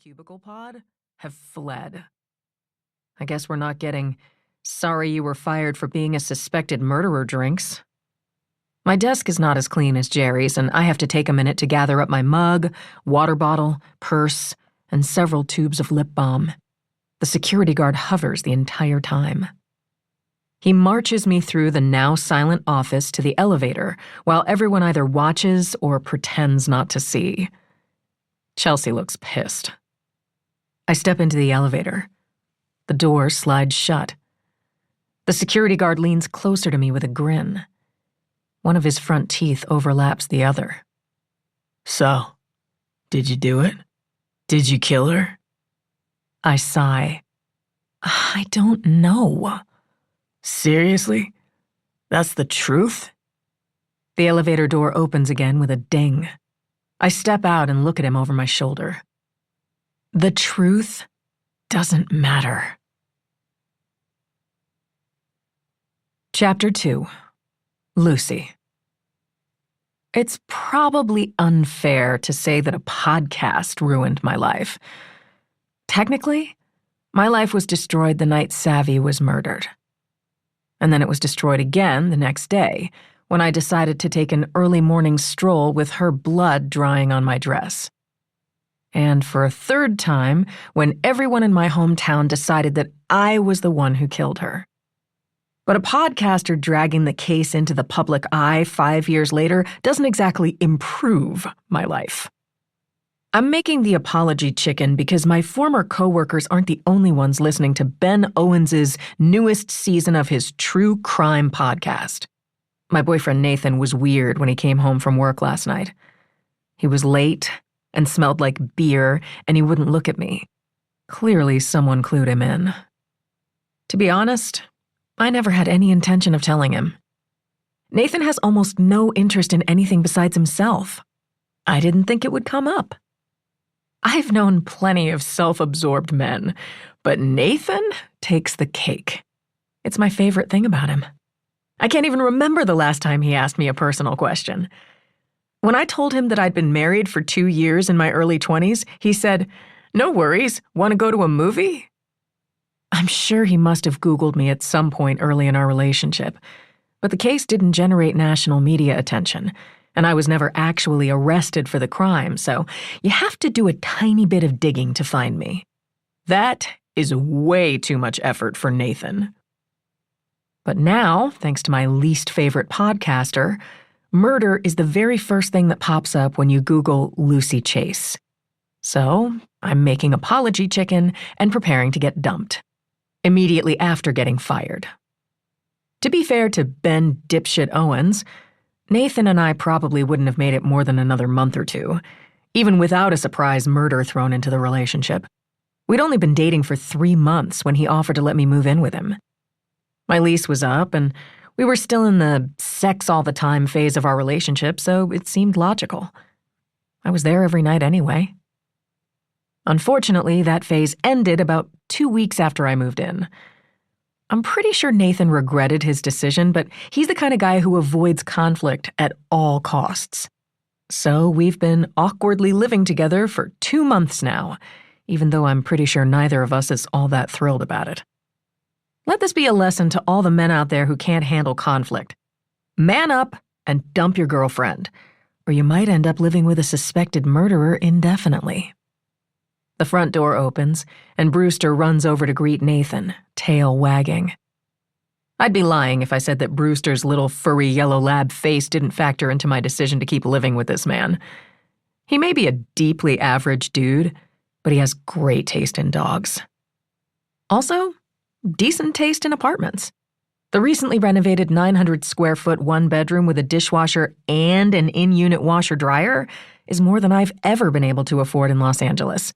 cubicle pod have fled. I guess we're not getting "sorry you were fired for being a suspected murderer" drinks. My desk is not as clean as Jerry's, and I have to take a minute to gather up my mug, water bottle, purse, and several tubes of lip balm. The security guard hovers the entire time. He marches me through the now silent office to the elevator, while everyone either watches or pretends not to see. Chelsea looks pissed. I step into the elevator. The door slides shut. The security guard leans closer to me with a grin. One of his front teeth overlaps the other. "So, did you do it? Did you kill her?" I sigh. I don't know. "Seriously? That's the truth?" The elevator door opens again with a ding. I step out and look at him over my shoulder. The truth doesn't matter. Chapter 2. Lucy. It's probably unfair to say that a podcast ruined my life. Technically, my life was destroyed the night Savvy was murdered. And then it was destroyed again the next day, when I decided to take an early morning stroll with her blood drying on my dress. And for a third time, when everyone in my hometown decided that I was the one who killed her. But a podcaster dragging the case into the public eye 5 years later doesn't exactly improve my life. I'm making the apology chicken because my former coworkers aren't the only ones listening to Ben Owens's newest season of his true crime podcast. My boyfriend Nathan was weird when he came home from work last night. He was late and smelled like beer, and he wouldn't look at me. Clearly, someone clued him in. To be honest, I never had any intention of telling him. Nathan has almost no interest in anything besides himself. I didn't think it would come up. I've known plenty of self-absorbed men, but Nathan takes the cake. It's my favorite thing about him. I can't even remember the last time he asked me a personal question. When I told him that I'd been married for 2 years in my early 20s, he said, "No worries, want to go to a movie?" I'm sure he must have Googled me at some point early in our relationship, but the case didn't generate national media attention, and I was never actually arrested for the crime, so you have to do a tiny bit of digging to find me. That is way too much effort for Nathan. But now, thanks to my least favorite podcaster, murder is the very first thing that pops up when you Google Lucy Chase. So, I'm making apology chicken and preparing to get dumped. Immediately after getting fired. To be fair to Ben Dipshit Owens, Nathan and I probably wouldn't have made it more than another month or two, even without a surprise murder thrown into the relationship. We'd only been dating for 3 months when he offered to let me move in with him. My lease was up, and we were still in the sex-all-the-time phase of our relationship, so it seemed logical. I was there every night anyway. Unfortunately, that phase ended about 2 weeks after I moved in. I'm pretty sure Nathan regretted his decision, but he's the kind of guy who avoids conflict at all costs. So we've been awkwardly living together for 2 months now, even though I'm pretty sure neither of us is all that thrilled about it. Let this be a lesson to all the men out there who can't handle conflict. Man up and dump your girlfriend, or you might end up living with a suspected murderer indefinitely. The front door opens, and Brewster runs over to greet Nathan, tail wagging. I'd be lying if I said that Brewster's little furry yellow lab face didn't factor into my decision to keep living with this man. He may be a deeply average dude, but he has great taste in dogs. Also, decent taste in apartments. The recently renovated 900-square-foot one-bedroom with a dishwasher and an in-unit washer-dryer is more than I've ever been able to afford in Los Angeles.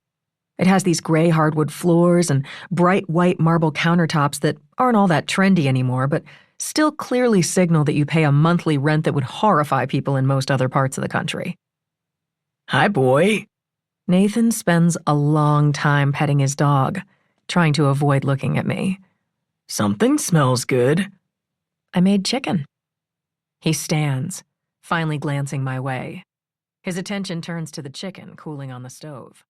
It has these gray hardwood floors and bright white marble countertops that aren't all that trendy anymore, but still clearly signal that you pay a monthly rent that would horrify people in most other parts of the country. "Hi, boy." Nathan spends a long time petting his dog, trying to avoid looking at me. "Something smells good." I made chicken. He stands, finally glancing my way. His attention turns to the chicken cooling on the stove.